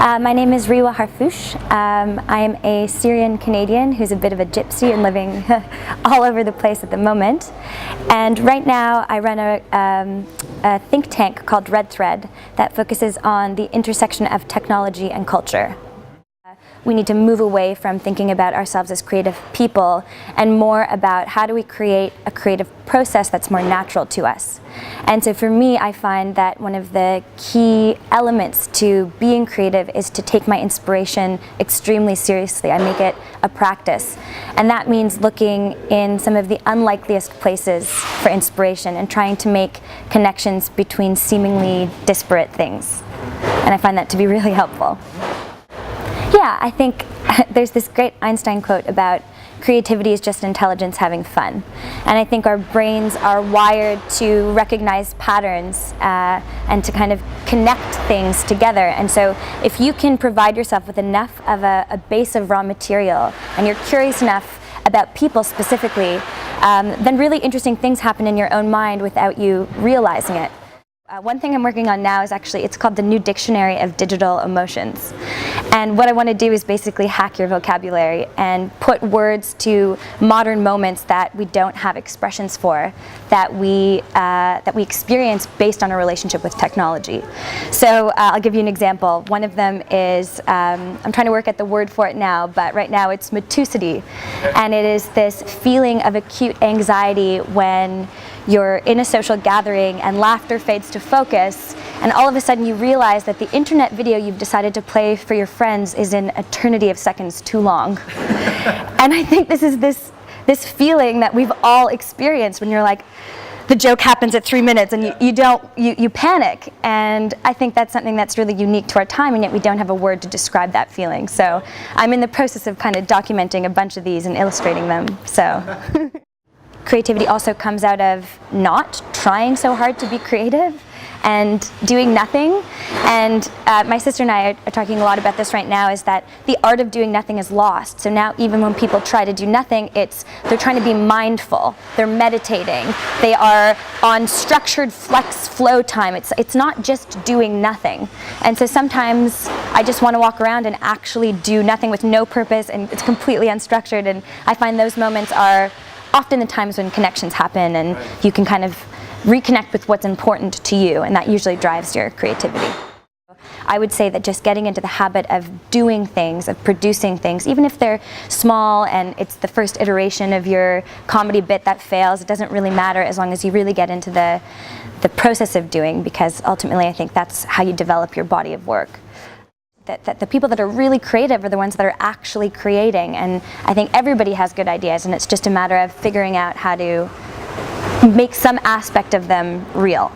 My name is Riwa Harfoush. I am a Syrian Canadian who's a bit of a gypsy and living all over the place at the moment. And right now I run a think tank called Red Thread that focuses on the intersection of technology and culture. We need to move away from thinking about ourselves as creative people and more about how do we create a creative process that's more natural to us. And so for me, I find that one of the key elements to being creative is to take my inspiration extremely seriously. I make it a practice. And that means looking in some of the unlikeliest places for inspiration and trying to make connections between seemingly disparate things. And I find that to be really helpful. Yeah, I think there's this great Einstein quote about creativity is just intelligence having fun. And I think our brains are wired to recognize patterns and to kind of connect things together. And so if you can provide yourself with enough of a base of raw material and you're curious enough about people specifically, then really interesting things happen in your own mind without you realizing it. One thing I'm working on now is it's called the New Dictionary of Digital Emotions. And what I want to do is basically hack your vocabulary and put words to modern moments that we don't have expressions for, that we experience based on a relationship with technology. So I'll give you an example. One of them is, I'm trying to work at the word for it now, but right now it's matusity. And it is this feeling of acute anxiety when you're in a social gathering and laughter fades to focus, and all of a sudden you realize that the internet video you've decided to play for your friends is an eternity of seconds too long. And I think this is this feeling that we've all experienced when you're like, the joke happens at 3 minutes and you panic. And I think that's something that's really unique to our time, and yet we don't have a word to describe that feeling. So I'm in the process of kind of documenting a bunch of these and illustrating them. So. Creativity also comes out of not trying so hard to be creative and doing nothing. And my sister and I are talking a lot about this right now, is that the art of doing nothing is lost. So now even when people try to do nothing, they're trying to be mindful, they're meditating, they are on structured flex flow time. It's not just doing nothing. And so sometimes I just want to walk around and actually do nothing with no purpose, and it's completely unstructured, and I find those moments are often the times when connections happen and you can kind of reconnect with what's important to you, and that usually drives your creativity. I would say that just getting into the habit of doing things, of producing things, even if they're small and it's the first iteration of your comedy bit that fails, it doesn't really matter as long as you really get into the process of doing, because ultimately I think that's how you develop your body of work. That the people that are really creative are the ones that are actually creating, and I think everybody has good ideas, and it's just a matter of figuring out how to make some aspect of them real.